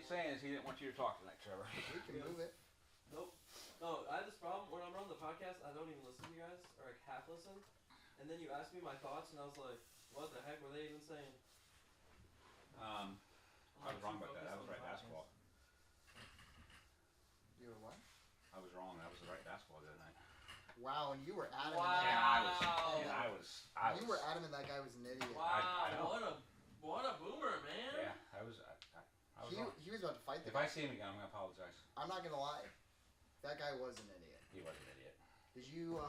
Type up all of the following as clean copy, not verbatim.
he's saying is he didn't want you to talk tonight, Trevor. We can move it. Nope. No, I have this problem when I'm on the podcast. I don't even listen to you guys, or like half listen. And then you asked me my thoughts, and I was like, "What the heck were they even saying?" I was wrong about that. That was right basketball. You were what? I was wrong. That was the right basketball the other night. Wow, and you were adamant. Wow. I was. You were adamant that guy was an idiot. Wow, I know. what a boomer, man. Yeah, I was wrong. He was about to fight the If guy. I see him again, I'm gonna apologize. I'm not gonna lie. That guy was an idiot. He was an idiot. Did you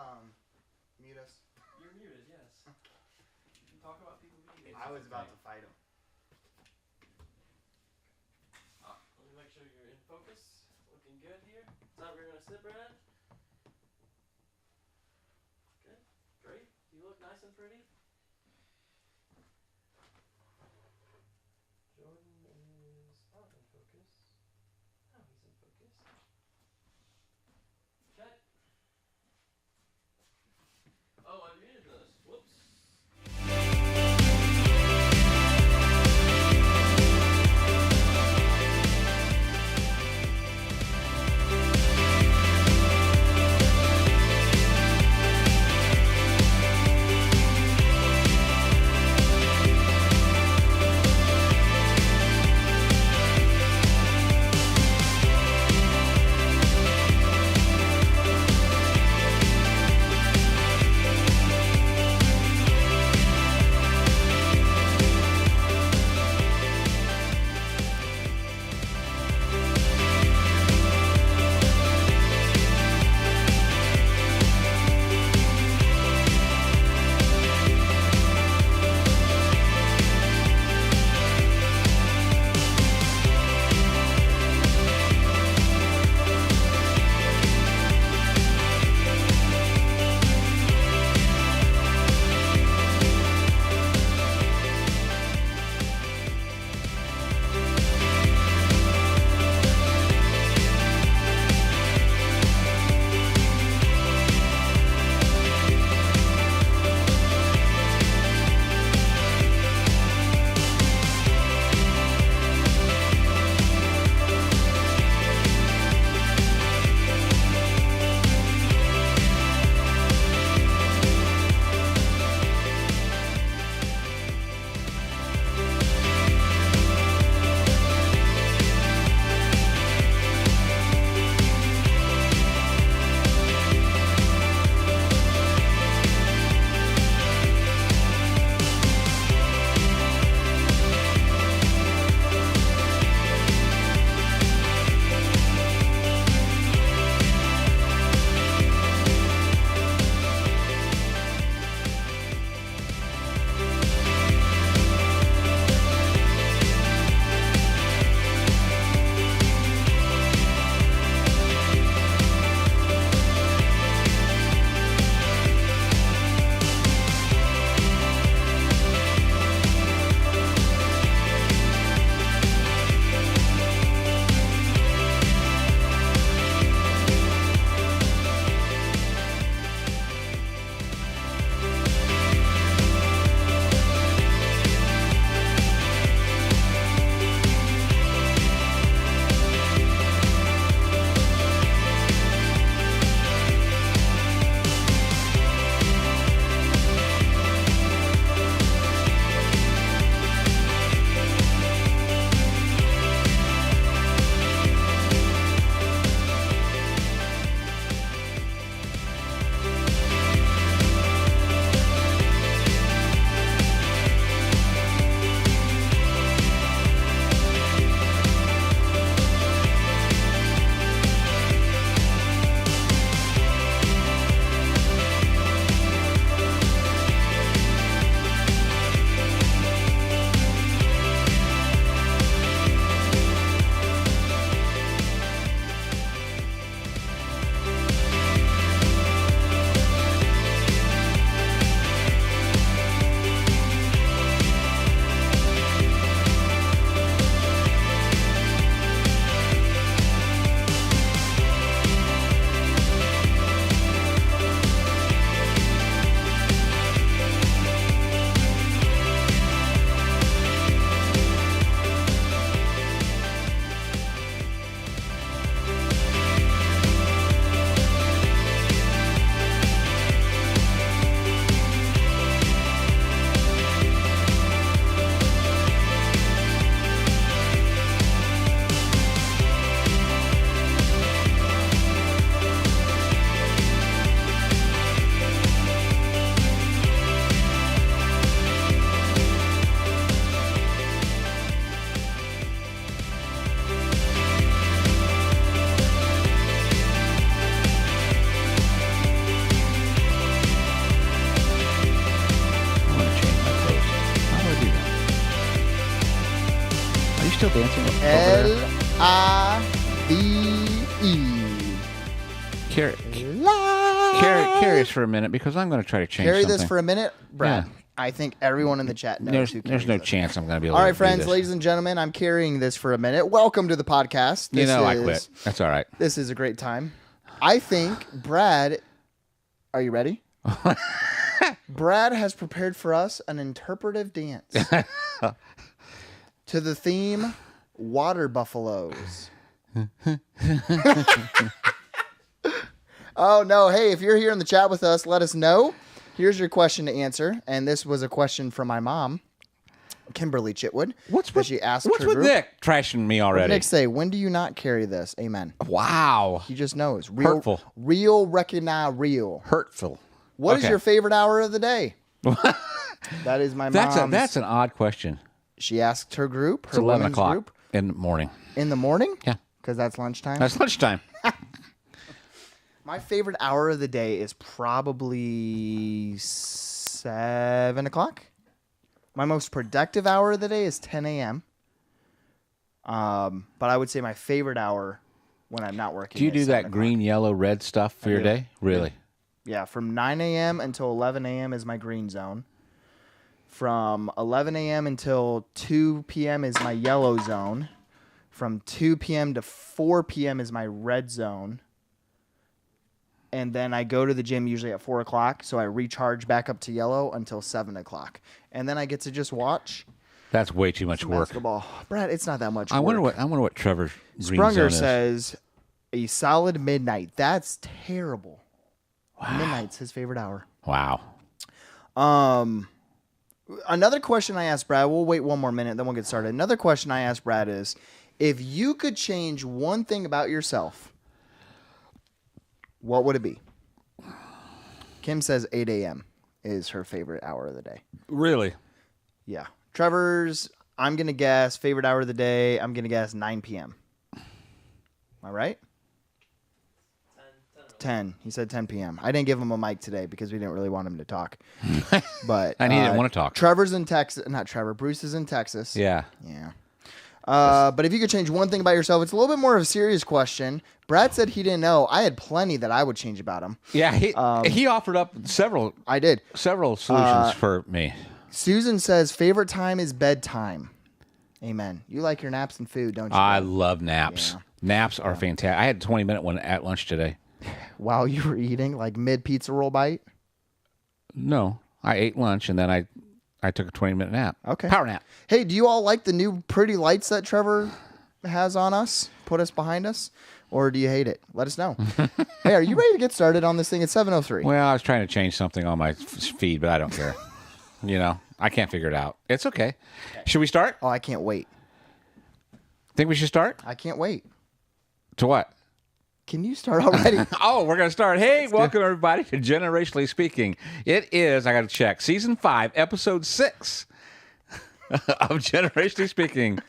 mute us? You're muted, yes. You can talk about people being idiots. I was about to fight him. Let me make sure you're in focus. Looking good here. Is that where you're gonna sit, Brad? Good. Great. You look nice and pretty. Jordan is not in focus. Now he's in focus. Check. Oh, I muted this. Whoops. still dancing over there? L-I-V-E. Carry us for a minute because I'm going to try to change Carry something. this for a minute, Brad. Yeah. I think everyone in the chat knows who There's carries no this. chance I'm going to be able All to right, do friends, this. ladies and gentlemen, I'm carrying this for a minute. Welcome to the podcast. I quit. That's all right. This is a great time. I think Brad, are you ready? Brad has prepared for us an interpretive dance to the theme Water Buffaloes. Oh, no. Hey, if you're here in the chat with us, let us know. Here's your question to answer. And this was a question from my mom, Kimberly Chitwood. What's that she asked what's her with group. Nick trashing me What did already? Nick say, when do you not carry this? Amen. Wow. He just knows. Real, Hurtful. Real, recognize real. Hurtful. What is Okay. your favorite hour of the day? That is my mom's. That's an odd question. She asked her group, It's her 11 women's o'clock group, in the morning. in the morning. Yeah. Because that's lunchtime. That's lunchtime. My favorite hour of the day is probably 7 o'clock. My most productive hour of the day is 10 a.m. But I would say my favorite hour when I'm not working. Do you is do 7 that o'clock. green, yellow, red stuff for I your do. day? Really? Yeah, from 9 a.m. until 11 a.m. is my green zone. From 11 a.m. until 2 p.m. is my yellow zone. From 2 p.m. to 4 p.m. is my red zone. And then I go to the gym usually at 4 o'clock, so I recharge back up to yellow until 7 o'clock. And then I get to just watch That's way too much some work. basketball. Brad, it's not that much I wonder work. what Trevor's green Sprunger zone is. says a solid midnight. That's terrible. Wow. Midnight's his favorite hour. Wow. Another question I asked Brad, we'll wait one more minute, then we'll get started. Another question I asked Brad is, if you could change one thing about yourself, what would it be? Kim says 8 a.m. is her favorite hour of the day. Really? Yeah. Trevor's, I'm going to guess, favorite hour of the day, I'm going to guess 9 p.m. Am I right? 10. He said 10 p.m. I didn't give him a mic today because we didn't really want him to talk. But And he didn't want to talk. Trevor's in Texas. Not Trevor. Bruce is in Texas. Yeah. Yeah. But if you could change one thing about yourself, it's a little bit more of a serious question. Brad said he didn't know. I had plenty that I would change about him. Yeah. He offered up several I did. solutions for me. Susan says favorite time is bedtime. Amen. You like your naps and food, don't you? I Brad? love naps. Yeah. Naps are fantastic. I had a 20-minute one at lunch today. While you were eating, like mid pizza roll bite. No, I ate lunch and then I took a 20-minute nap. Okay. Power nap. Hey, do you all like the new pretty lights that Trevor has on us? Put us behind us? Or do you hate it? Let us know. Hey, are you ready to get started on this thing? It's 7:03. Well, I was trying to change something on my feed, but I don't care. I can't figure it out. It's okay. Should we start? Oh, I can't wait. Think we should start? I can't wait. To what? Can you start already? Oh, we're going to start. Hey, welcome everybody to Generationally Speaking. It is, I got to check, Season 5, Episode 6 of Generationally Speaking.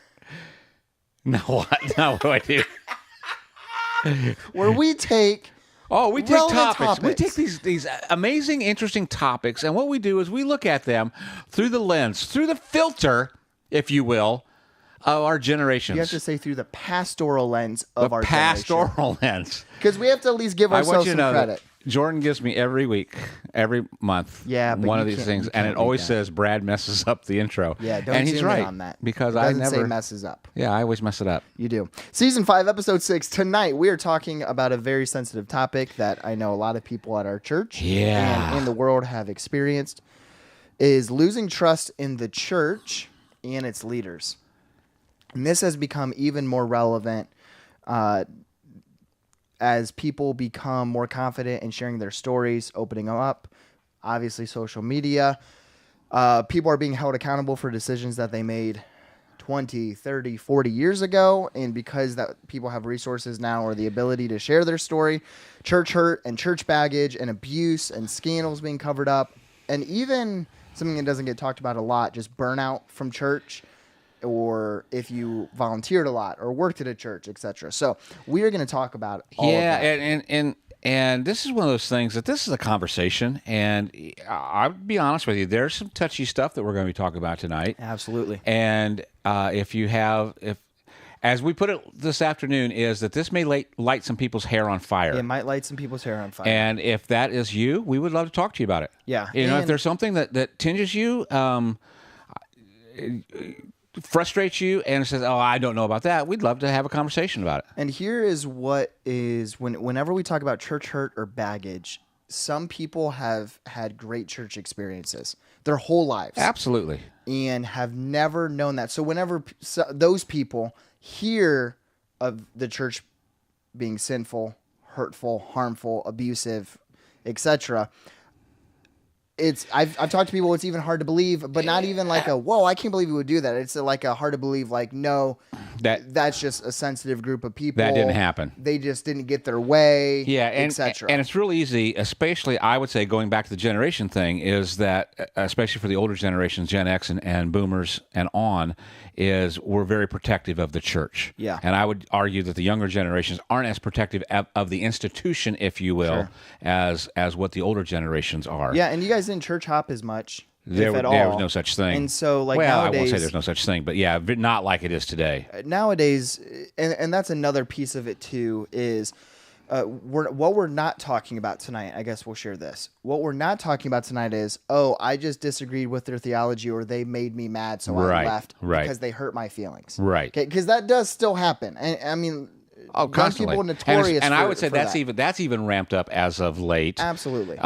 No, what? No, what do I do? Where we take Oh, we take relevant topics. We topics. take these amazing, interesting topics, and what we do is we look at them through the lens, through the filter, if you will, of our generations. you have to say through the pastoral lens of the our pastoral lens. Because we have to at least give I want ourselves you to some know credit. that Jordan gives me every week, every month, Yeah, but one you of these can't- things, you and can't it beat always that. says Brad messes up the intro. Yeah, don't and he's zoom in right on that. because It I doesn't say never. messes up. Yeah, I always mess it up. You do. Season 5, Episode 6. Tonight, we are talking about a very sensitive topic that I know a lot of people at our church Yeah. and in the world have experienced, is losing trust in the church and its leaders. And this has become even more relevant as people become more confident in sharing their stories, opening them up. Obviously, social media. People are being held accountable for decisions that they made 20, 30, 40 years ago. And because that people have resources now or the ability to share their story, church hurt and church baggage and abuse and scandals being covered up. And even something that doesn't get talked about a lot, just burnout from church, or if you volunteered a lot or worked at a church, etc. So we are going to talk about all of that. and this is one of those things that this is a conversation, and I'll be honest with you, there's some touchy stuff that we're going to be talking about tonight. Absolutely. And if as we put it this afternoon, is that this may light some people's hair on fire. It might light some people's hair on fire. And if that is you, we would love to talk to you about it. Yeah. You know, if And- there's something that tinges you, frustrates you, and says, "Oh, I don't know about that," we'd love to have a conversation about it. And here is what is whenever we talk about church hurt or baggage, some people have had great church experiences their whole lives. Absolutely. And have never known that. So whenever those people hear of the church being sinful, hurtful, harmful, abusive, etc., I've talked to people. It's even hard to believe, but not even like a whoa, I can't believe you would do that. It's like a hard to believe. Like no, that's just a sensitive group of people. That didn't happen. They just didn't get their way. Yeah, etc. And it's really easy, especially I would say going back to the generation thing, is that especially for the older generations, Gen X and Boomers and on, is we're very protective of the church. Yeah. And I would argue that the younger generations aren't as protective of the institution, if you will, as what the older generations are. Yeah, and you guys didn't church hop as much. There if at was all. no such thing. And so, like, well, nowadays, I won't say there's no such thing, but yeah, not like it is today. Nowadays, and that's another piece of it too, is what we're not talking about tonight. I guess we'll share this. What we're not talking about tonight is, oh, I just disagreed with their theology, or they made me mad, so I left because they hurt my feelings. Right. Because that does still happen. And I mean, constantly. Young people notorious and I would say for that's even ramped up as of late. Absolutely.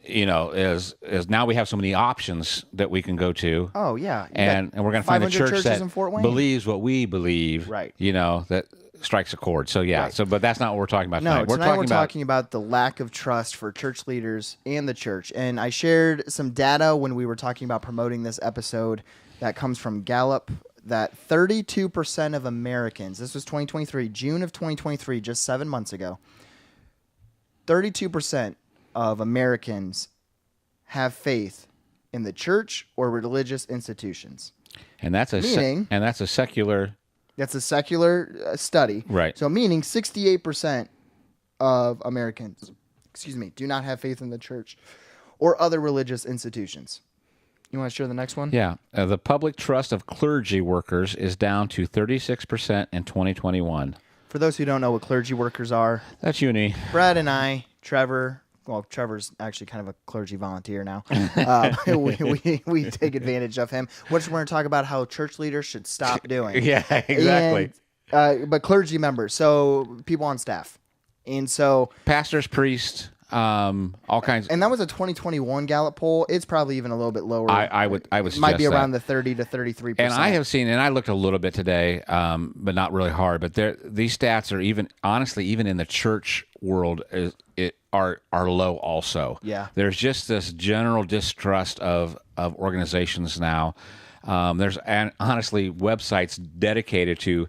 You know, as now we have so many options that we can go to. Oh yeah. And we're going to find a church that believes what we believe. Right. You know, that strikes a chord. So yeah. Right. So, but that's not what we're talking about tonight. No, we're talking about the lack of trust for church leaders and the church. And I shared some data when we were talking about promoting this episode that comes from Gallup, that 32% of Americans, this was 2023, June of 2023, just 7 months ago, 32% of Americans have faith in the church or religious institutions. And that's a secular. That's a secular study. Right. So meaning 68% of Americans, do not have faith in the church or other religious institutions. You want to share the next one? Yeah. The public trust of clergy workers is down to 36% in 2021. For those who don't know what clergy workers are, that's uni. Brad and I, Trevor, well, Trevor's actually kind of a clergy volunteer now. We take advantage of him. We're just going to talk about how church leaders should stop doing. Yeah, exactly. But clergy members, so people on staff. And so pastors, priests, all kinds. And that was a 2021 Gallup poll. It's probably even a little bit lower. I would might be around that. the 30 to 33%. And I have seen, and I looked a little bit today, but not really hard. But these stats are even in the church world are low also. Yeah. There's just this general distrust of organizations now. There's honestly websites dedicated to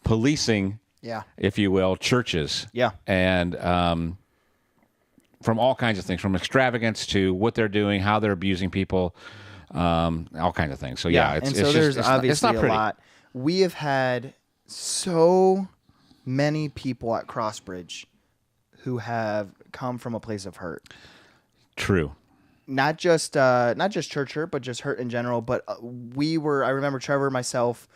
policing, if you will, churches. Yeah. And from all kinds of things, from extravagance to what they're doing, how they're abusing people, all kinds of things. So there's obviously it's not pretty. a lot. We have had so many people at Crossbridge who have come from a place of hurt. True. Not just church hurt, but just hurt in general. But I remember Trevor, myself,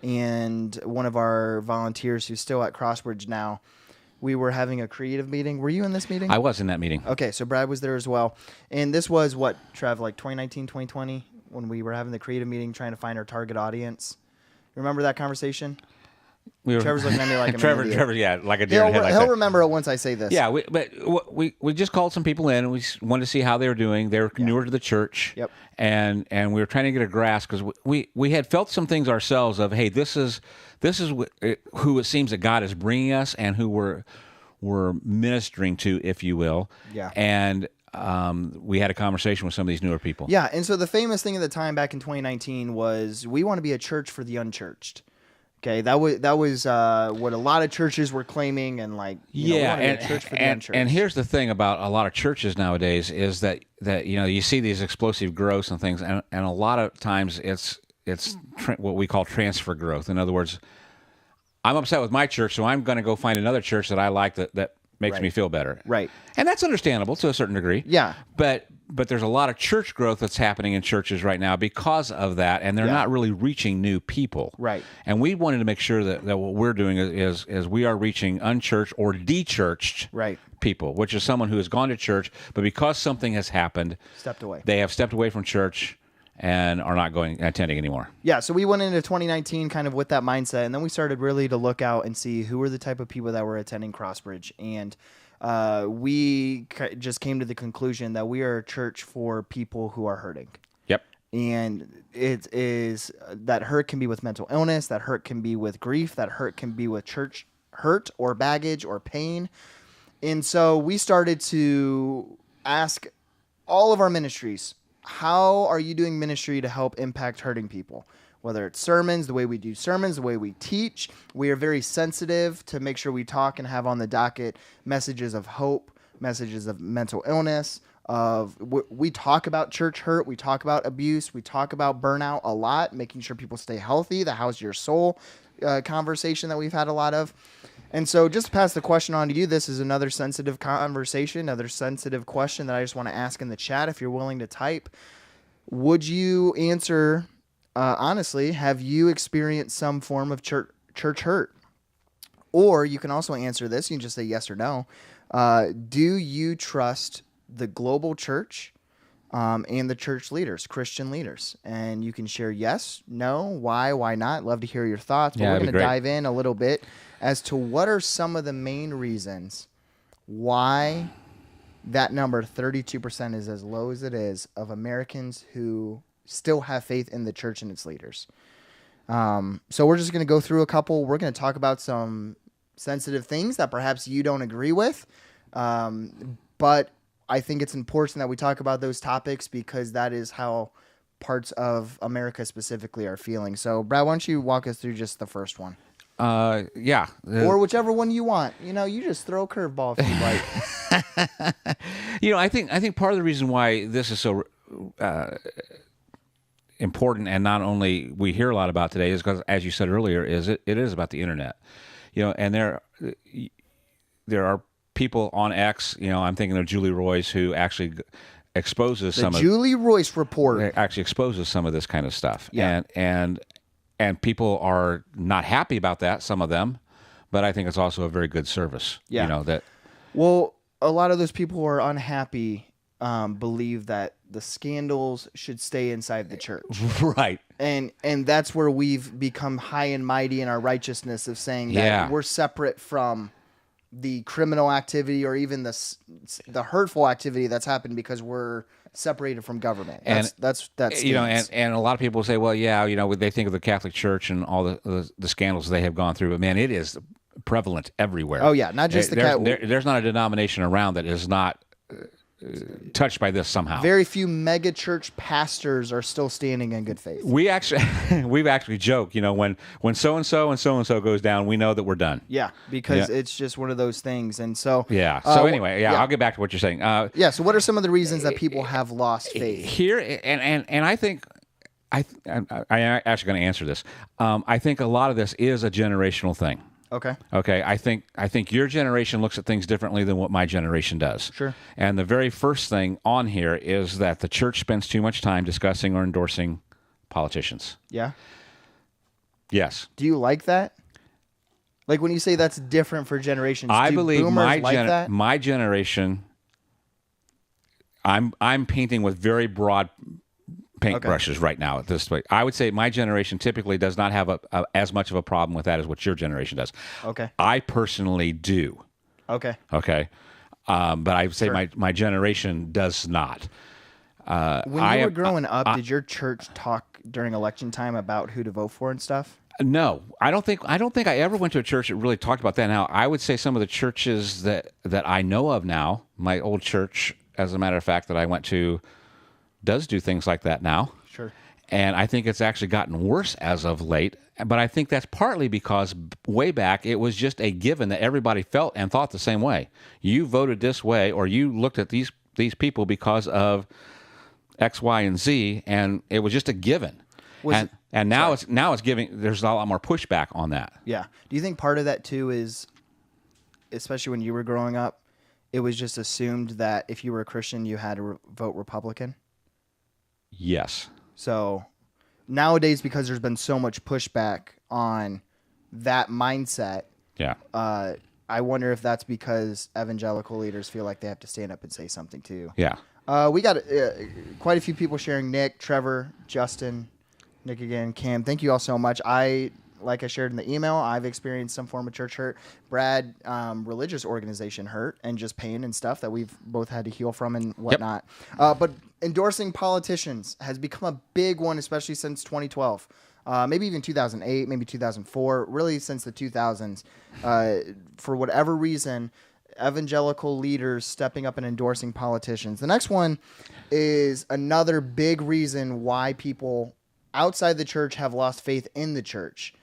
and one of our volunteers who's still at Crossbridge now. We were having a creative meeting. Were you in this meeting? I was in that meeting. Okay, so Brad was there as well. And this was what, Trev, like 2019, 2020, when we were having the creative meeting trying to find our target audience. Remember that conversation? Trevor's looking at me like I'm an idiot. Trevor, yeah, like a deer in the headlights. He'll remember it once I say this. Yeah, we just called some people in. We wanted to see how they were doing. They were newer to the church. Yep. And we were trying to get a grasp because we had felt some things ourselves of, hey, this is who it seems that God is bringing us and who we're ministering to, if you will. Yeah. And we had a conversation with some of these newer people. Yeah, and so the famous thing at the time back in 2019 was we want to be a church for the unchurched. Okay, that was what a lot of churches were claiming, and like we want to be a church for the unchurched. And here's the thing about a lot of churches nowadays is that you see these explosive growths and things, and a lot of times it's what we call transfer growth. In other words, I'm upset with my church, so I'm going to go find another church that I like that makes me feel better. Right. And that's understandable to a certain degree. Yeah. But but there's a lot of church growth that's happening in churches right now because of that, and they're Yeah. not really reaching new people. Right. And we wanted to make sure that what we're doing is we are reaching unchurched or de-churched Right. people, which is someone who has gone to church, but because something has happened, Stepped away. they have stepped away from church and are not attending anymore. Yeah, so we went into 2019 kind of with that mindset, and then we started really to look out and see who were the type of people that were attending Crossbridge, and we just came to the conclusion that we are a church for people who are hurting. Yep. And it is that hurt can be with mental illness, that hurt can be with grief, that hurt can be with church hurt or baggage or pain. And so we started to ask all of our ministries, how are you doing ministry to help impact hurting people? Whether it's sermons, the way we do sermons, the way we teach, we are very sensitive to make sure we talk and have on the docket messages of hope, messages of mental illness, we talk about church hurt, we talk about abuse, we talk about burnout a lot, making sure people stay healthy, the how's your soul conversation that we've had a lot of. And so just to pass the question on to you, this is another sensitive conversation, another sensitive question that I just want to ask in the chat if you're willing to type. Would you answer, honestly, have you experienced some form of church hurt? Or you can also answer this, you can just say yes or no. Do you trust the global church and the church leaders, Christian leaders? And you can share yes, no, why not. Love to hear your thoughts. But Yeah, we're that'd going be to great. dive in a little bit as to what are some of the main reasons why that number, 32%, is as low as it is of Americans who still have faith in the church and its leaders. So we're just going to go through a couple. We're going to talk about some sensitive things that perhaps you don't agree with. But I think it's important that we talk about those topics because that is how parts of America specifically are feeling. So, Brad, why don't you walk us through just the first one? Yeah. Or whichever one you want. You know, you just throw a curveball if you like. I think part of the reason why this is so important, and not only we hear a lot about today, is because, as you said earlier, it is about the internet. And there are people on X. I'm thinking of Julie Royce, who actually exposes The some Julie Royce report. actually exposes some of this kind of stuff. Yeah. And people are not happy about that, some of them, but I think it's also a very good service. Yeah. That Well, a lot of those people who are unhappy believe that the scandals should stay inside the church. right. And that's where we've become high and mighty in our righteousness of saying that Yeah. we're separate from the criminal activity or even the hurtful activity that's happened because we're separated from government. That's and a lot of people say, well, yeah, they think of the Catholic Church and all the scandals they have gone through, but man, it is prevalent everywhere. Oh yeah, not just there's not a denomination around that is not touched by this somehow. Very few mega church pastors are still standing in good faith. We've actually joked, when so and so and so and so goes down, we know that we're done. Yeah, because it's just one of those things. And so Yeah. So anyway, I'll get back to what you're saying. So what are some of the reasons that people have lost faith? Here, and I think I'm actually going to answer this. I think a lot of this is a generational thing. Okay. Okay, I think your generation looks at things differently than what my generation does. Sure. And the very first thing on here is that the church spends too much time discussing or endorsing politicians. Yeah. Yes. Do you like that? Like when you say that's different for generations, I do believe boomers like that? my generation. I'm painting with very broad paintbrushes right now at this point. I would say my generation typically does not have as much of a problem with that as what your generation does. Okay. I personally do. Okay. Okay. But I would say Sure. my generation does not. When you were growing up, did your church talk during election time about who to vote for and stuff? No, I don't think I ever went to a church that really talked about that. Now, I would say some of the churches that I know of now, my old church, as a matter of fact, that I went to, does do things like that now. Sure. And I think it's actually gotten worse as of late. But I think that's partly because way back it was just a given that everybody felt and thought the same way. You voted this way, or you looked at these people because of X, Y, and Z, and it was just a given. And now it's giving. There's a lot more pushback on that. Yeah. Do you think part of that too is, especially when you were growing up, it was just assumed that if you were a Christian, you had to vote Republican. Yes. So nowadays, because there's been so much pushback on that mindset, Yeah. I wonder if that's because evangelical leaders feel like they have to stand up and say something too. Yeah. We got quite a few people sharing. Nick, Trevor, Justin, Nick again, Cam. Thank you all so much. Like I shared in the email, I've experienced some form of church hurt. Brad, religious organization hurt and just pain and stuff that we've both had to heal from and whatnot. But endorsing politicians has become a big one, especially since 2012. Maybe even 2008, maybe 2004, really since the 2000s. For whatever reason, evangelical leaders stepping up and endorsing politicians. The next one is another big reason why people outside the church have lost faith in the church.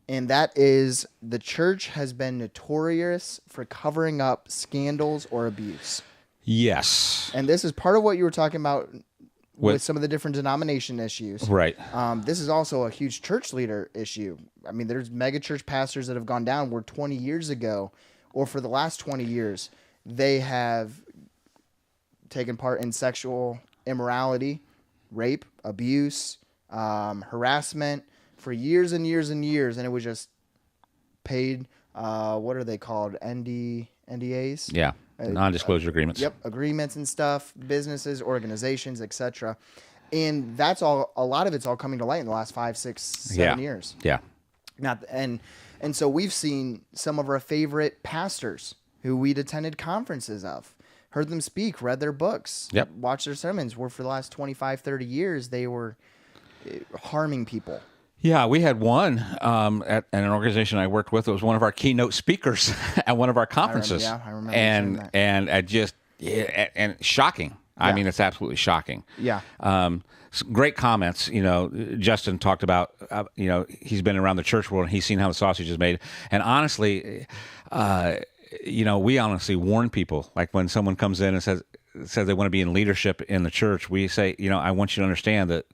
And that is the church has been notorious for covering up scandals or abuse. Yes. And this is part of what you were talking about with some of the different denomination issues. Right. This is also a huge church leader issue. I mean, there's mega church pastors that have gone down where 20 years ago, or for the last 20 years, they have taken part in sexual immorality, rape, abuse, harassment for years and years and years, and it was just paid. What are they called? NDAs? Yeah. Non-disclosure agreements. Yep, agreements and stuff, businesses, organizations, etc. And that's all. A lot of it's all coming to light in the last 5, 6, 7 years. Yeah. And so we've seen some of our favorite pastors who we'd attended conferences of, heard them speak, read their books, watched their sermons, where for the last 25, 30 years they were harming people. Yeah, we had one at an organization I worked with. It was one of our keynote speakers at one of our conferences. I remember and shocking. Yeah. I mean, it's absolutely shocking. Yeah. Great comments. You know, Justin talked about, he's been around the church world and he's seen how the sausage is made. And honestly, we honestly warn people. Like when someone comes in and says they want to be in leadership in the church, we say, I want you to understand that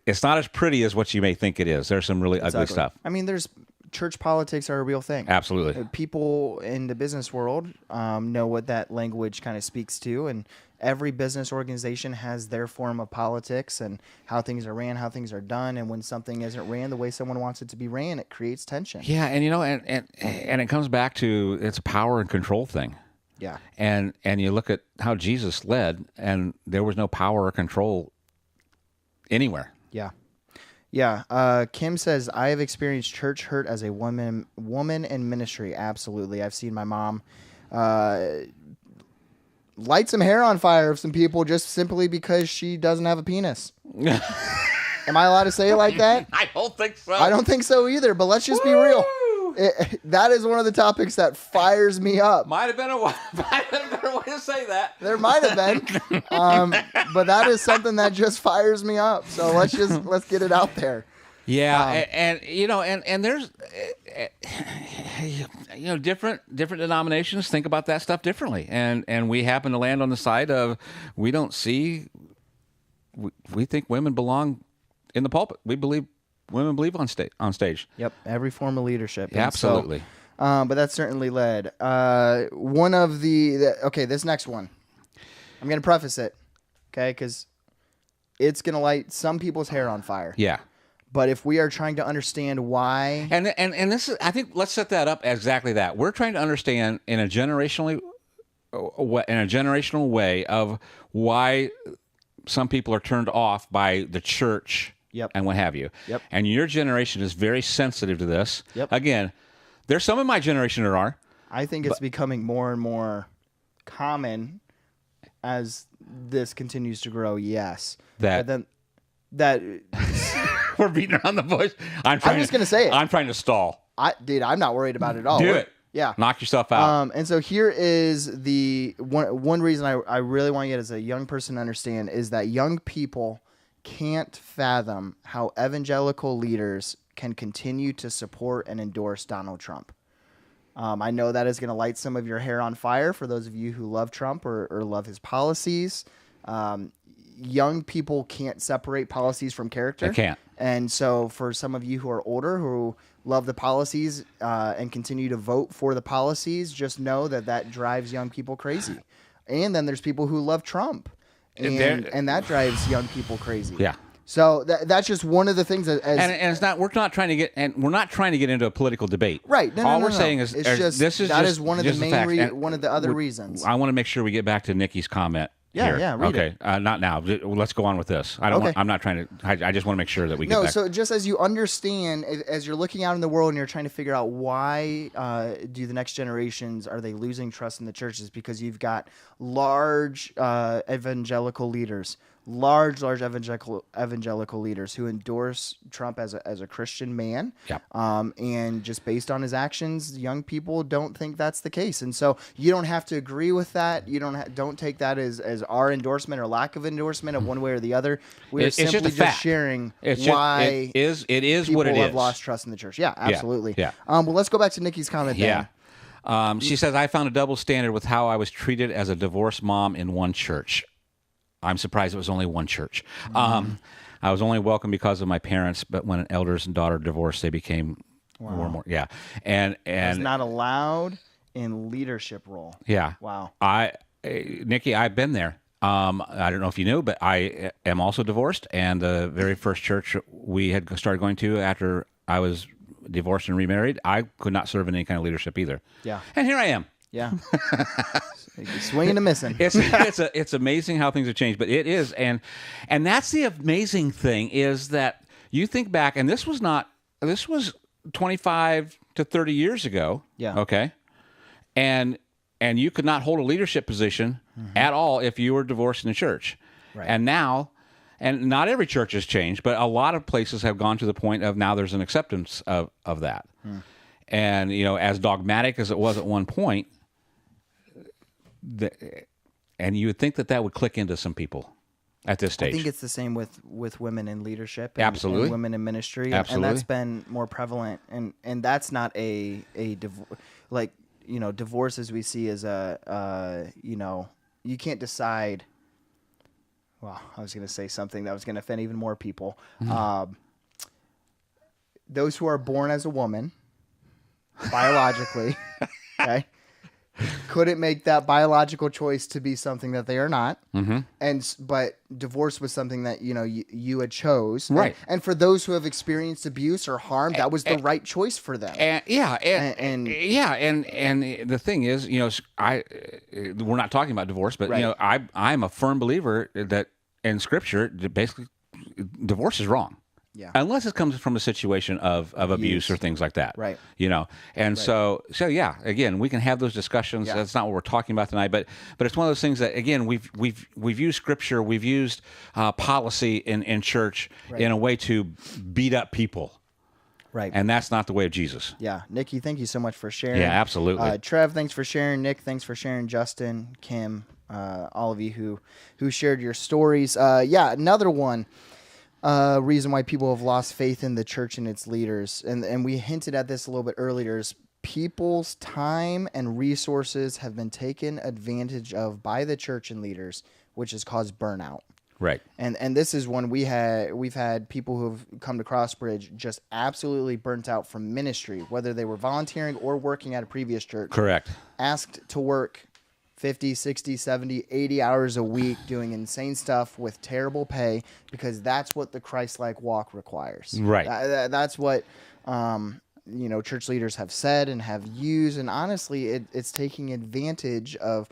it's not as pretty as what you may think it is. There's some really ugly stuff. I mean, church politics are a real thing. Absolutely. People in the business world know what that language kind of speaks to, and every business organization has their form of politics and how things are ran, how things are done, and when something isn't ran the way someone wants it to be ran, it creates tension. Yeah, and it comes back to it's a power and control thing. Yeah. And you look at how Jesus led, and there was no power or control anywhere. Yeah. Yeah. Kim says, I have experienced church hurt as a woman in ministry. Absolutely. I've seen my mom light some hair on fire of some people just simply because she doesn't have a penis. Am I allowed to say it like that? I don't think so. I don't think so either, but let's just be real. That is one of the topics that fires me up. Might have been a way to say that. There might have been, but that is something that just fires me up. So let's get it out there. Yeah, and there's different denominations think about that stuff differently, and we happen to land on the side of we think women belong in the pulpit. We believe women believe on stage. Yep, every form of leadership. Yeah, absolutely. So, but that certainly led. One of this next one, I'm going to preface it, okay, because it's going to light some people's hair on fire. Yeah. But if we are trying to understand why, and this is, I think, let's set that up exactly that. We're trying to understand in a generational way of why some people are turned off by the church. Yep. And what have you. Yep. And your generation is very sensitive to this. Yep. Again, there's some in my generation that are. I think it's becoming more and more common as this continues to grow. Yes. But then that we're beating around the bush. I'm just gonna say it. I'm trying to stall. I'm not worried about it at all. Do it. Yeah. Knock yourself out. And so here is the one reason I really want you as a young person to understand is that young people can't fathom how evangelical leaders can continue to support and endorse Donald Trump. I know that is going to light some of your hair on fire for those of you who love Trump or love his policies. Young people can't separate policies from character. They can't. And so for some of you who are older who love the policies and continue to vote for the policies, just know that drives young people crazy. And then there's people who love Trump, and that drives young people crazy. Yeah. So that's just one of the things that, and it's not. We're not trying to get into a political debate. Right. No, All no, we're no. saying is this is one of the main one of the other reasons. I want to make sure we get back to Nikki's comment. Yeah, here. read okay. Not now. Let's go on with this. I'm not trying to. I just want to make sure that we get back. So just as you understand, as you're looking out in the world and you're trying to figure out why do the next generations, are they losing trust in the churches? Because you've got large evangelical leaders, large evangelical leaders who endorse Trump as a Christian man. Yep. And just based on his actions, young people don't think that's the case. And so you don't have to agree with that. You don't take that as our endorsement or lack of endorsement of one way or the other. We're simply just sharing why it is people what it is. have lost trust in the church. Yeah, absolutely. Yeah. Well, let's go back to Nikki's comment. Yeah. Dan. She says, I found a double standard with how I was treated as a divorced mom in one church. I'm surprised it was only one church. I was only welcome because of my parents, but when an elders and daughter divorced, they became more and more. Yeah. And was not allowed in leadership role. Yeah. Wow. Nikki, I've been there. I don't know if you knew, but I am also divorced. And the very first church we had started going to after I was divorced and remarried, I could not serve in any kind of leadership either. Yeah. And here I am. Yeah. Swinging and missing. It's amazing how things have changed, but it is. And that's the amazing thing is that you think back, and this was 25 to 30 years ago. Yeah. Okay. And you could not hold a leadership position at all if you were divorced in the church. Right. And now, and not every church has changed, but a lot of places have gone to the point of now there's an acceptance of that. And, as dogmatic as it was at one point, and you would think that would click into some people at this stage. I think it's the same with women in leadership and, Absolutely. and women in ministry. Absolutely. And that's been more prevalent. And that's not divorce as we see as you can't decide. Well, I was going to say something that was going to offend even more people. Those who are born as a woman, biologically, okay, couldn't make that biological choice to be something that they are not. But divorce was something that you had chose. Right. And for those who have experienced abuse or harm, that was the right choice for them. And the thing is, we're not talking about divorce, but Right. I'm a firm believer that in Scripture, basically, divorce is wrong. Yeah. Unless it comes from a situation of abuse or things like that. Right. And so yeah, again, we can have those discussions. Yeah. That's not what we're talking about tonight, but it's one of those things that, again, we've used Scripture, we've used policy in church in a way to beat up people. Right. And that's not the way of Jesus. Yeah. Nikki, thank you so much for sharing. Yeah, absolutely. Trev, thanks for sharing. Nick, thanks for sharing. Justin, Kim, all of you who shared your stories. Another one. Reason why people have lost faith in the church and its leaders, and we hinted at this a little bit earlier, is people's time and resources have been taken advantage of by the church and leaders, which has caused burnout. Right. And this is one we've had people who've come to Crossbridge just absolutely burnt out from ministry, whether they were volunteering or working at a previous church. Correct. Asked to work 50, 60, 70, 80 hours a week doing insane stuff with terrible pay because that's what the Christ-like walk requires. Right. That's what church leaders have said and have used, and honestly, it's taking advantage of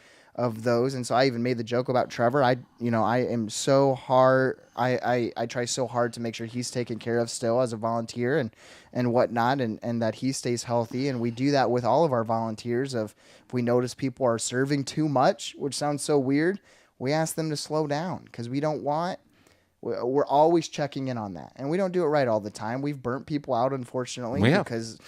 those. And so I even made the joke about Trevor. I am so hard. I try so hard to make sure he's taken care of still as a volunteer and whatnot, and that he stays healthy. And we do that with all of our volunteers. If we notice people are serving too much, which sounds so weird, we ask them to slow down because we don't want. We're always checking in on that, and we don't do it right all the time. We've burnt people out, unfortunately, because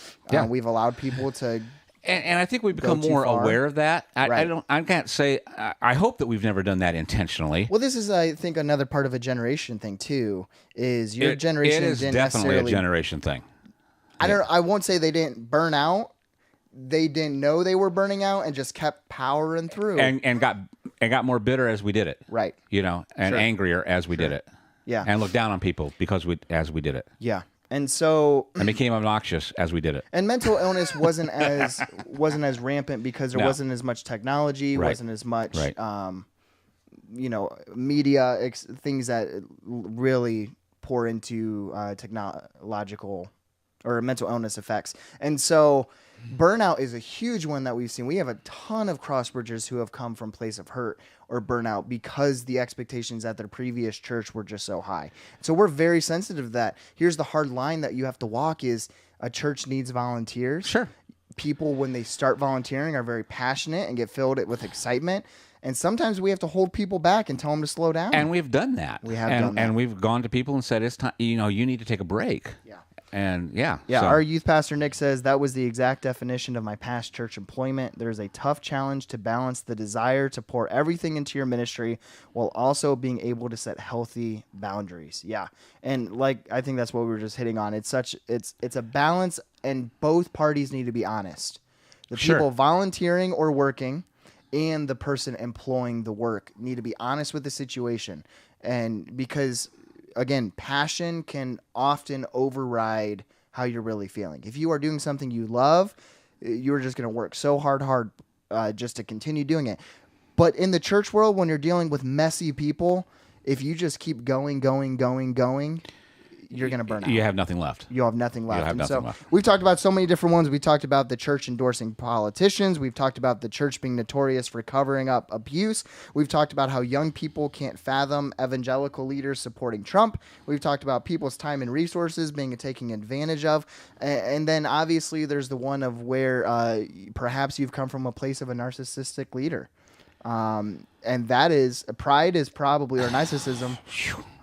we've allowed people to. And I think we've become more aware of that. Right. I can't say. I hope that we've never done that intentionally. Well, this is, I think, another part of a generation thing too. Is your generation It is didn't definitely necessarily a generation thing. I won't say they didn't burn out. They didn't know they were burning out and just kept powering through. And got more bitter as we did it. Right. And Sure. angrier as we did it. Yeah. and looked down on people because as we did it, Yeah. And so and became obnoxious as we did it. and mental illness wasn't as rampant because there No. wasn't as much technology, Right. wasn't as much Right. media things that really pour into technological or mental illness effects. And so burnout is a huge one that we've seen. We have a ton of crossbridgers who have come from place of hurt or burnout because the expectations at their previous church were just so high. So we're very sensitive to that. Here's the hard line that you have to walk is a church needs volunteers. Sure. People, when they start volunteering, are very passionate and get filled with excitement. And sometimes we have to hold people back and tell them to slow down. And we've done that. We have done that. And we've gone to people and said, it's time, you need to take a break. Yeah. And yeah. Yeah, so- our youth pastor Nick says that was the exact definition of my past church employment. There's a tough challenge to balance the desire to pour everything into your ministry while also being able to set healthy boundaries. Yeah. And like I think that's what we were just hitting on. It's a balance and both parties need to be honest. The Sure. people volunteering or working and the person employing the work need to be honest with the situation. And because again, passion can often override how you're really feeling. If you are doing something you love, you're just going to work so hard just to continue doing it. But in the church world, when you're dealing with messy people, if you just keep going, you're going to burn out. You have nothing left. You'll have nothing left. You'll have And nothing so left. we've talked about so many different ones. We talked about the church endorsing politicians. We've talked about the church being notorious for covering up abuse. We've talked about how young people can't fathom evangelical leaders supporting Trump. We've talked about people's time and resources being taken advantage of. And then obviously there's the one of where perhaps you've come from a place of a narcissistic leader. And that is pride is probably, or narcissism.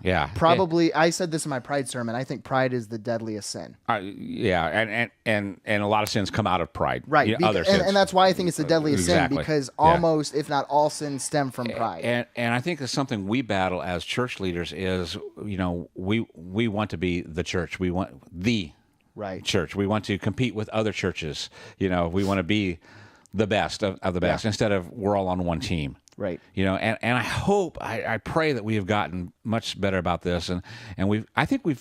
Yeah. Probably, I said this in my pride sermon. I think pride is the deadliest sin. Yeah, and a lot of sins come out of pride. Right. Other sins. And that's why I think it's the deadliest Exactly. sin, because Yeah. almost, if not all sins, stem from pride. And I think it's something we battle as church leaders is, we want to be the church. We want the Right. church. We want to compete with other churches. We want to be the best of the best instead of we're all on one team. Right. And I hope, I pray that we have gotten much better about this, and I think we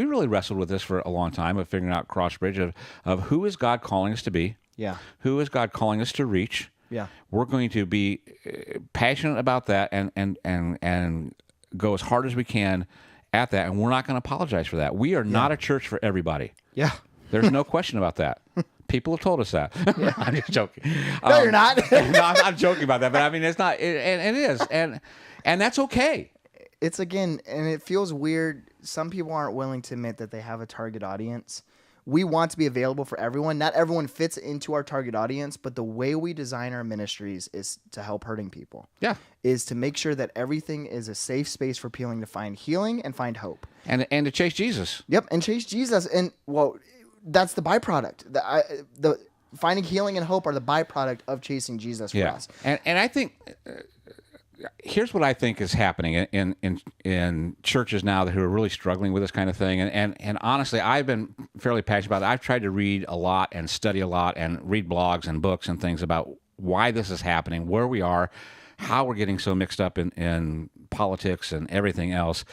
really wrestled with this for a long time of figuring out crossbridge of who is God calling us to be, Yeah. who is God calling us to reach. Yeah. We're going to be passionate about that and go as hard as we can at that, and we're not going to apologize for that. We are not a church for everybody. Yeah. There's no question about that. People have told us that. I'm just joking. No, you're not. No, I'm not joking about that, but I mean, it's not, and it is, and that's okay. It's again, and it feels weird. Some people aren't willing to admit that they have a target audience. We want to be available for everyone. Not everyone fits into our target audience, but the way we design our ministries is to help hurting people. Yeah. Is to make sure that everything is a safe space for people to find healing and find hope. And to chase Jesus. Yep, and chase Jesus. And well, that's the byproduct. The finding healing and hope are the byproduct of chasing Jesus for us. And I think here's what I think is happening in churches now who are really struggling with this kind of thing. And honestly, I've been fairly passionate about it. I've tried to read a lot and study a lot and read blogs and books and things about why this is happening, where we are, how we're getting so mixed up in politics and everything else.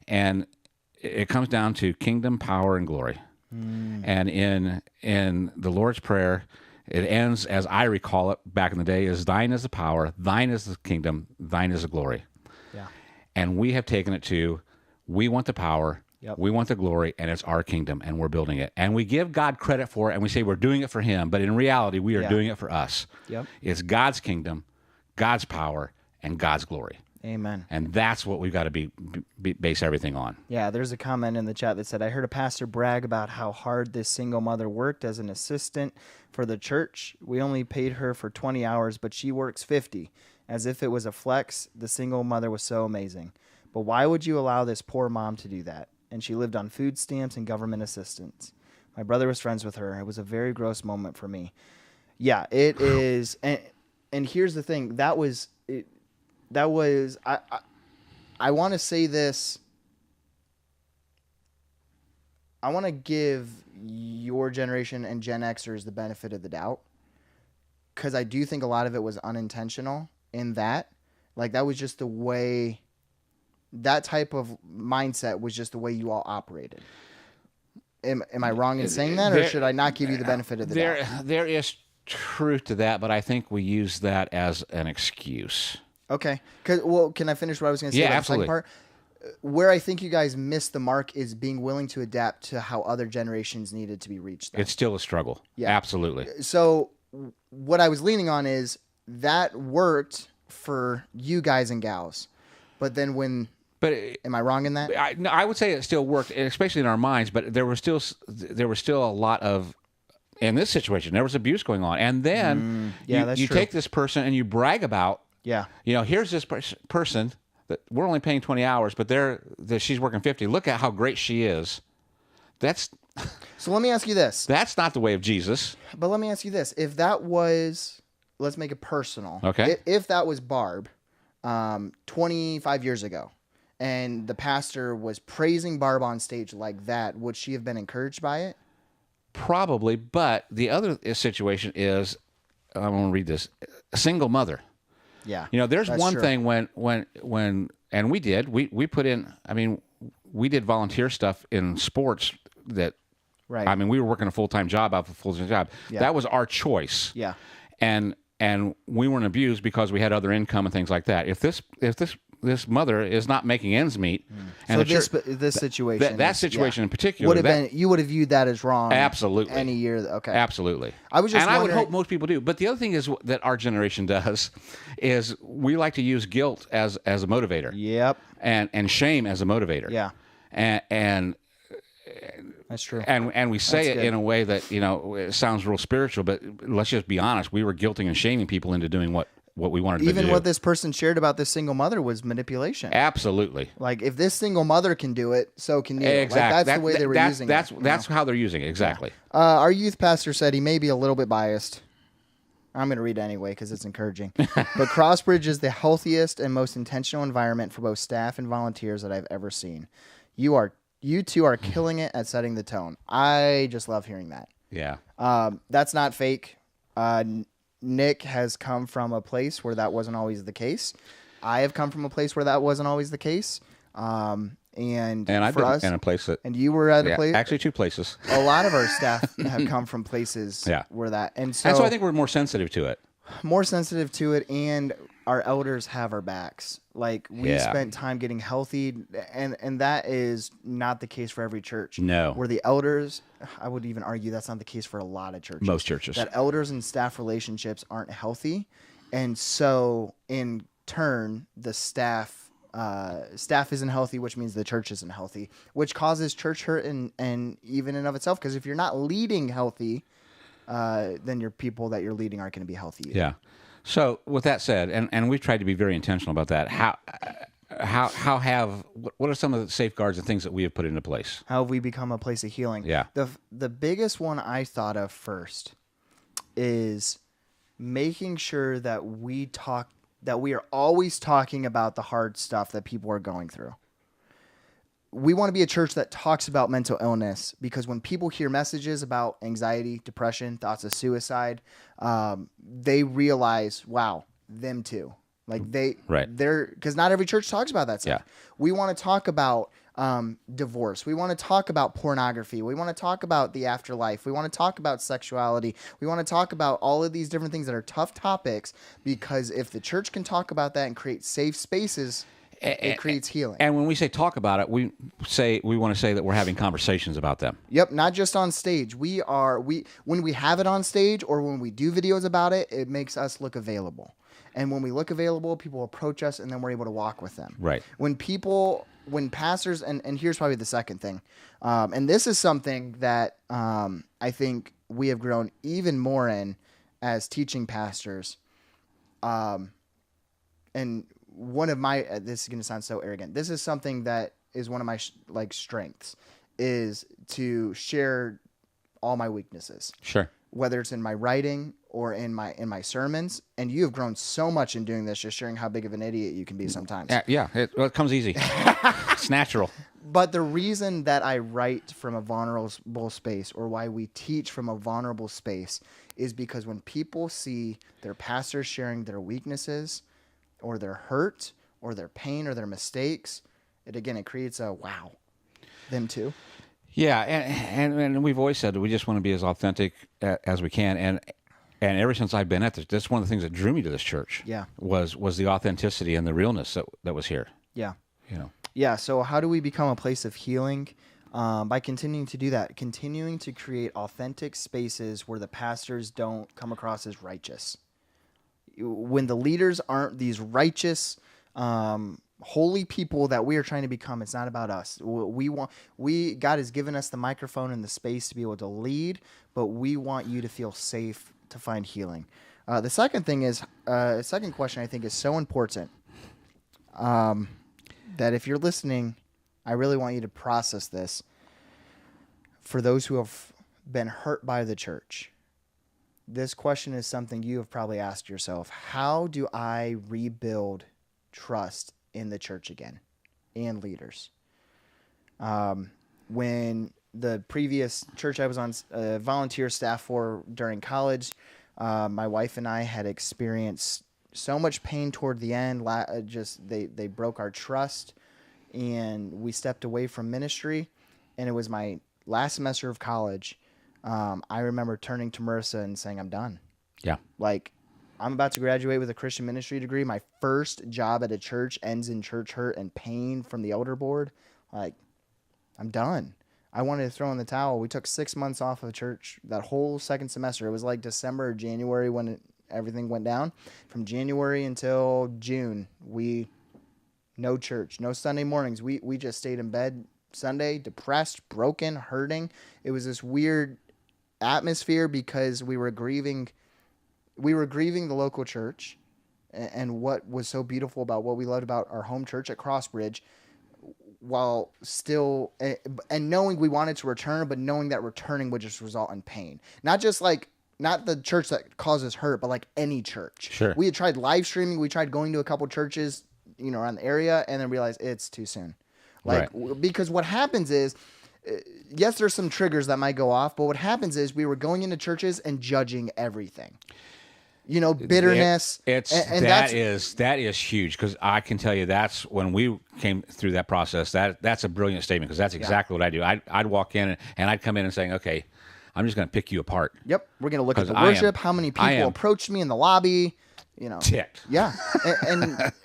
And it comes down to kingdom, power, and glory. And in the Lord's Prayer, it ends, as I recall it back in the day, is thine is the power, thine is the kingdom, thine is the glory. Yeah. And we have taken it to, we want the power, we want the glory, and it's our kingdom, and we're building it. And we give God credit for it, and we say we're doing it for him, but in reality, we are doing it for us. Yep. It's God's kingdom, God's power, and God's glory. Amen. And that's what we've got to base everything on. Yeah, there's a comment in the chat that said, I heard a pastor brag about how hard this single mother worked as an assistant for the church. We only paid her for 20 hours, but she works 50. As if it was a flex, the single mother was so amazing. But why would you allow this poor mom to do that? And she lived on food stamps and government assistance. My brother was friends with her. It was a very gross moment for me. Yeah, it is. And here's the thing. I want to say this. I want to give your generation and Gen Xers the benefit of the doubt, because I do think a lot of it was unintentional in that. Like, that was just the way that type of mindset was just the way you all operated. Am I wrong in saying that, or should I not give you the benefit of the doubt? There is truth to that, but I think we use that as an excuse. Okay. Well, can I finish what I was going to say Yeah, about absolutely. the second part? Where I think you guys missed the mark is being willing to adapt to how other generations needed to be reached. Then. It's still a struggle. Yeah. Absolutely. So what I was leaning on is that worked for you guys and gals. But then But am I wrong in that? no, I would say it still worked, especially in our minds. But there was still a lot of, in this situation, there was abuse going on. And then that's you true. take this person and you brag about, Yeah. Here's this person that we're only paying 20 hours, but she's working 50. Look at how great she is. So let me ask you this. That's not the way of Jesus. But let me ask you this. If that was, let's make it personal. Okay. If that was Barb 25 years ago, and the pastor was praising Barb on stage like that, would she have been encouraged by it? Probably, but the other situation is, I'm going to read this, a single mother. Yeah. There's that's one true. thing when and we put in, we did volunteer stuff in sports that, Right. we were working a full-time job out of a full-time job. Yeah. That was our choice. Yeah. And we weren't abused because we had other income and things like that. If this mother is not making ends meet, and So the this situation, that situation in particular, would have been, you would have viewed that as wrong. Absolutely. Any year. Okay. Absolutely. I was just and I would wondering- hope most people do. But the other thing is that our generation does is we like to use guilt as a motivator. Yep. And shame as a motivator. Yeah. And That's true. and we say That's it good. in a way that, it sounds real spiritual, but let's just be honest. We were guilting and shaming people into doing what we wanted them to do. Even what this person shared about this single mother was manipulation. Absolutely. Like, if this single mother can do it, so can you. Exactly. Like, that's the way they were using that's, it. That's how they're using it. Exactly. Our youth pastor said he may be a little bit biased. I'm going to read it anyway because it's encouraging. But Crossbridge is the healthiest and most intentional environment for both staff and volunteers that I've ever seen. You two are killing it at setting the tone. I just love hearing that. Yeah. That's not fake. Nick has come from a place where that wasn't always the case. I have come from a place where that wasn't always the case. And I've for been us, in a place that. and you were at a place. Actually, two places. A lot of our staff have come from places Yeah. where that, and so, And so I think we're more sensitive to it. more sensitive to it, and our elders have our backs. Like, we Yeah. spent time getting healthy, and that is not the case for every church. No. Where the elders, I would even argue that's not the case for a lot of churches. Most churches. That elders and staff relationships aren't healthy, and so in turn, the staff isn't healthy, which means the church isn't healthy, which causes church hurt and even in of itself. Because if you're not leading healthy, then your people that you're leading aren't going to be healthy either. Yeah. So with that said, and we've tried to be very intentional about that. What are some of the safeguards and things that we have put into place? How have we become a place of healing? Yeah. The biggest one I thought of first is making sure that we are always talking about the hard stuff that people are going through. We want to be a church that talks about mental illness, because when people hear messages about anxiety, depression, thoughts of suicide, they realize, wow, them too. Like because not every church talks about that stuff. Yeah. We want to talk about divorce. We want to talk about pornography. We want to talk about the afterlife. We want to talk about sexuality. We want to talk about all of these different things that are tough topics, because if the church can talk about that and create safe spaces, it creates healing. And when we say talk about it, we want to say that we're having conversations about them. Yep, not just on stage. When we have it on stage or when we do videos about it, it makes us look available. And when we look available, people approach us, and then we're able to walk with them. Right. When pastors, and here's probably the second thing, and this is something that I think we have grown even more in as teaching pastors. And one of my, this is going to sound so arrogant, this is something that is one of my strengths, is to share all my weaknesses. Sure. Whether it's in my writing or in my sermons. And you have grown so much in doing this, just sharing how big of an idiot you can be sometimes. Yeah. It comes easy. It's natural. But the reason that I write from a vulnerable space, or why we teach from a vulnerable space, is because when people see their pastors sharing their weaknesses or their hurt or their pain or their mistakes, it creates a wow, them too. Yeah, and we've always said that we just want to be as authentic as we can, and ever since I've been at this, that's one of the things that drew me to this church. Yeah. was the authenticity and the realness that was here. Yeah. You know. Yeah. So how do we become a place of healing? By continuing to do that, continuing to create authentic spaces where the pastors don't come across as righteous. When the leaders aren't these righteous, holy people that we are trying to become, it's not about us. God has given us the microphone and the space to be able to lead, but we want you to feel safe to find healing. The second thing is, second question I think is so important, that if you're listening, I really want you to process this. For those who have been hurt by the church, this question is something you have probably asked yourself. How do I rebuild trust in the church again and leaders? When the previous church I was on volunteer staff for during college, my wife and I had experienced so much pain toward the end. They broke our trust, and we stepped away from ministry. And it was my last semester of college. I remember turning to Marissa and saying, I'm done. Yeah. Like, I'm about to graduate with a Christian ministry degree. My first job at a church ends in church hurt and pain from the elder board. Like, I'm done. I wanted to throw in the towel. We took 6 months off of church that whole second semester. It was like December or January when everything went down. From January until June, no church, no Sunday mornings. We just stayed in bed Sunday, depressed, broken, hurting. It was this weird atmosphere because we were grieving the local church and what was so beautiful about what we loved about our home church at Crossbridge, while still and knowing we wanted to return, but knowing that returning would just result in pain. Not the church that causes hurt, but like any church. Sure. We had tried live streaming. We tried going to a couple churches, around the area, and then realized it's too soon. Because what happens is, yes, there's some triggers that might go off, but what happens is we were going into churches and judging everything. Bitterness. That is huge, because I can tell you that's when we came through that process. That's a brilliant statement, because that's exactly what I do. I'd walk in and I'd come in and saying, okay, I'm just going to pick you apart. Yep, we're going to look at the worship, how many people approached me in the lobby. Ticked. Yeah,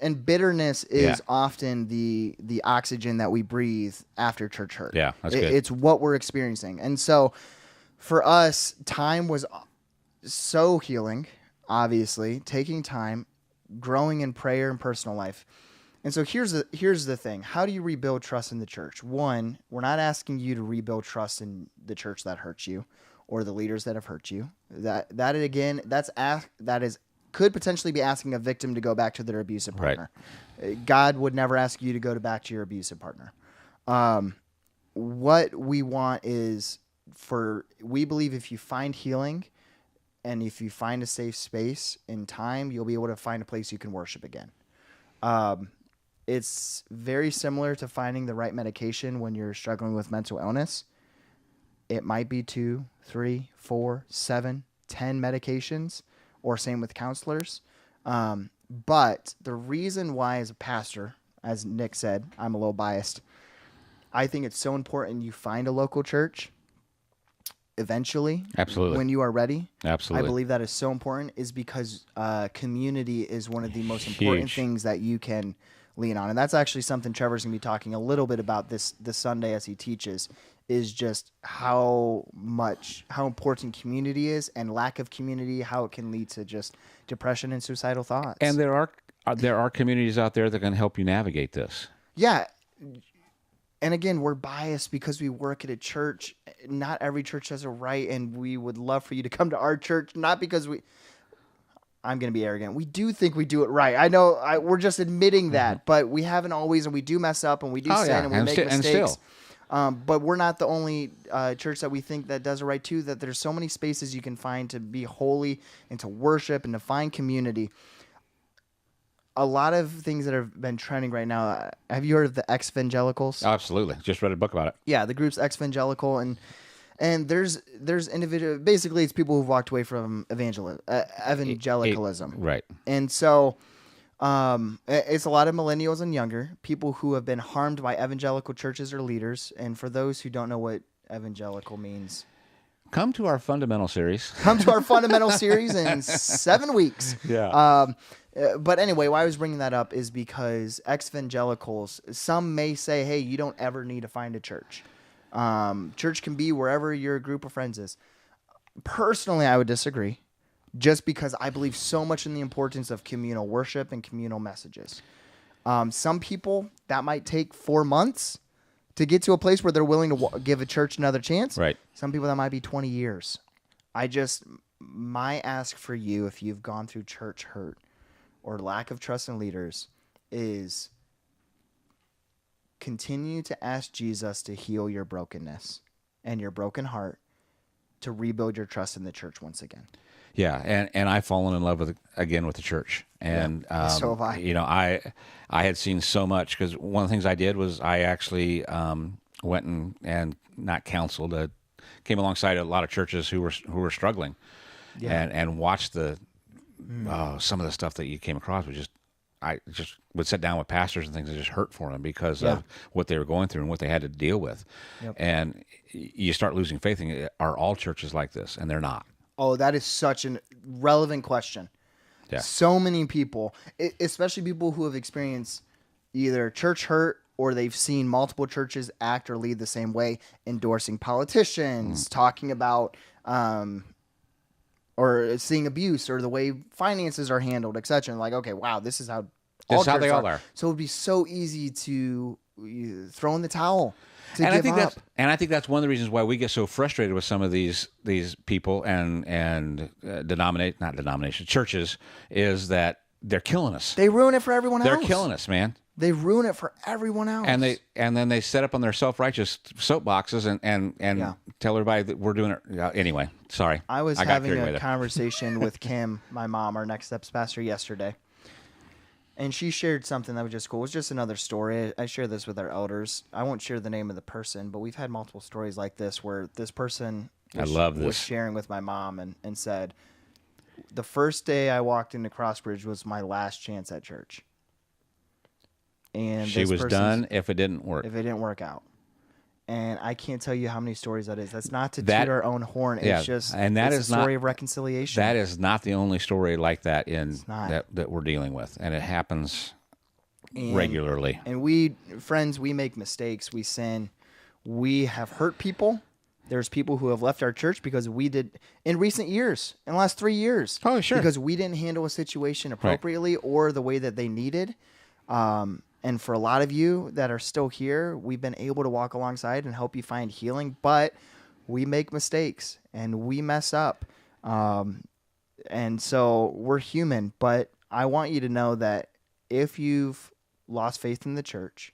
and bitterness is often the oxygen that we breathe after church hurt. Yeah, that's good. It's what we're experiencing, and so for us, time was so healing. Obviously, taking time, growing in prayer and personal life. And so here's the thing. How do you rebuild trust in the church? One, we're not asking you to rebuild trust in the church that hurts you or the leaders that have hurt you. Could potentially be asking a victim to go back to their abusive partner. Right. God would never ask you to go back to your abusive partner. What we want is we believe if you find healing, and if you find a safe space in time, you'll be able to find a place you can worship again. It's very similar to finding the right medication when you're struggling with mental illness. It might be 2, 3, 4, 7, 10 medications, or same with counselors. But the reason why, as a pastor, as Nick said, I'm a little biased, I think it's so important you find a local church eventually. Absolutely. When you are ready. Absolutely. I believe that is so important, is because community is one of the most important things that you can lean on. And that's actually something Trevor's going to be talking a little bit about this Sunday as he teaches, is just how important community is, and lack of community, how it can lead to just depression and suicidal thoughts. And there are communities out there that can help you navigate this. Yeah. And again, we're biased because we work at a church. Not every church has a right, and we would love for you to come to our church, not because I'm going to be arrogant. We do think we do it right. I know we're just admitting that, but we haven't always, and we do mess up, and we do sin, and we make mistakes. But we're not the only church that we think that does it right too, that there's so many spaces you can find to be holy and to worship and to find community. A lot of things that have been trending right now. Have you heard of the ex-evangelicals? Oh, absolutely. Just read a book about it. Yeah, the group's ex-evangelical, and there's individual. Basically, it's people who've walked away from evangelicalism. Right. And so, It's a lot of millennials and younger people who have been harmed by evangelical churches or leaders. And for those who don't know what evangelical means, Come to our fundamental series. come to our fundamental series in 7 weeks. Yeah. But anyway, why I was bringing that up is because ex-evangelicals, some may say, hey, you don't ever need to find a church. Church can be wherever your group of friends is. Personally, I would disagree, just because I believe so much in the importance of communal worship and communal messages. Some people, that might take 4 months to get to a place where they're willing to give a church another chance. Right. Some people, that might be 20 years. My ask for you, if you've gone through church hurt or lack of trust in leaders, is continue to ask Jesus to heal your brokenness and your broken heart, to rebuild your trust in the church once again. Yeah, and I've fallen in love with the church, and so have I. You know, I had seen so much, because one of the things I did was I actually went and not counseled, came alongside a lot of churches who were struggling, and watched some of the stuff that you came across was I just would sit down with pastors and things and just hurt for them because of what they were going through and what they had to deal with, and you start losing faith. And are all churches like this? And they're not. Oh, that is such a relevant question. Yeah. So many people, especially people who have experienced either church hurt or they've seen multiple churches act or lead the same way, endorsing politicians, talking about or seeing abuse or the way finances are handled, etc. And like, okay, wow, this is how they all are. So it would be so easy to throw in the towel. And I think that's one of the reasons why we get so frustrated with some of these people and churches, is that they're killing us. They ruin it for everyone else. They're killing us, man. They ruin it for everyone else. And then they set up on their self-righteous soapboxes and tell everybody that we're doing it. Anyway, sorry. I was having a conversation with Kim, my mom, our Next Steps pastor, yesterday. And she shared something that was just cool. It was just another story. I share this with our elders. I won't share the name of the person, but we've had multiple stories like this where this person was sharing with my mom and said, the first day I walked into Crossbridge was my last chance at church. And she was done if it didn't work. If it didn't work out. And I can't tell you how many stories that is. That's not to toot our own horn. It's just it's a story of reconciliation. That is not the only story like that that we're dealing with. And it happens regularly. And we make mistakes. We sin. We have hurt people. There's people who have left our church because we did in recent years, in the last 3 years. Oh, sure. Because we didn't handle a situation appropriately or the way that they needed. And for a lot of you that are still here, we've been able to walk alongside and help you find healing, but we make mistakes and we mess up. And so we're human, but I want you to know that if you've lost faith in the church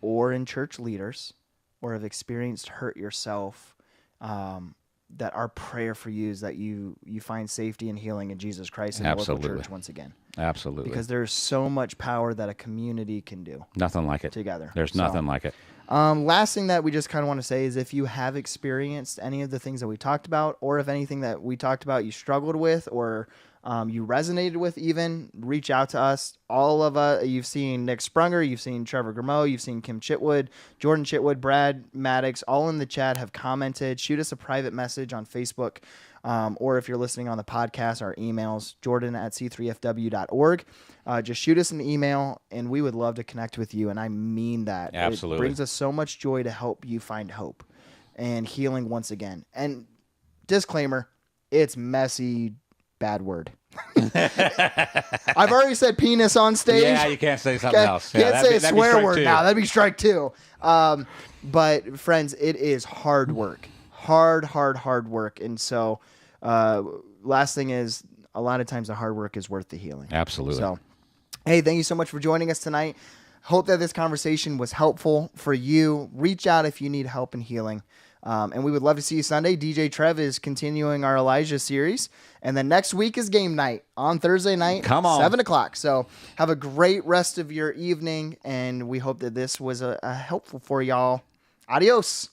or in church leaders or have experienced hurt yourself, that our prayer for you is that you find safety and healing in Jesus Christ and the local church once again. Absolutely. Because there's so much power that a community can do. Nothing like it. Together. There's nothing like it. Last thing that we just kind of want to say is if you have experienced any of the things that we talked about, or if anything that we talked about you struggled with, or you resonated with even, reach out to us. All of us, you've seen Nick Sprunger, you've seen Trevor Grameau, you've seen Kim Chitwood, Jordan Chitwood, Brad Maddox, all in the chat have commented. Shoot us a private message on Facebook, or if you're listening on the podcast, our emails, jordan@c3fw.org. Just shoot us an email, and we would love to connect with you, and I mean that. Absolutely. It brings us so much joy to help you find hope and healing once again. And disclaimer, it's messy, bad word. I've already said penis on stage. Yeah, you can't say something else. Can't say a swear word now. That'd be strike two. But friends, it is hard work. Hard work. And so last thing is, a lot of times the hard work is worth the healing. Absolutely. So, hey, thank you so much for joining us tonight. Hope that this conversation was helpful for you. Reach out if you need help in healing. And we would love to see you Sunday. DJ Trev is continuing our Elijah series. And then next week is game night on Thursday night. Come on. 7 o'clock. So have a great rest of your evening. And we hope that this was a helpful for y'all. Adios.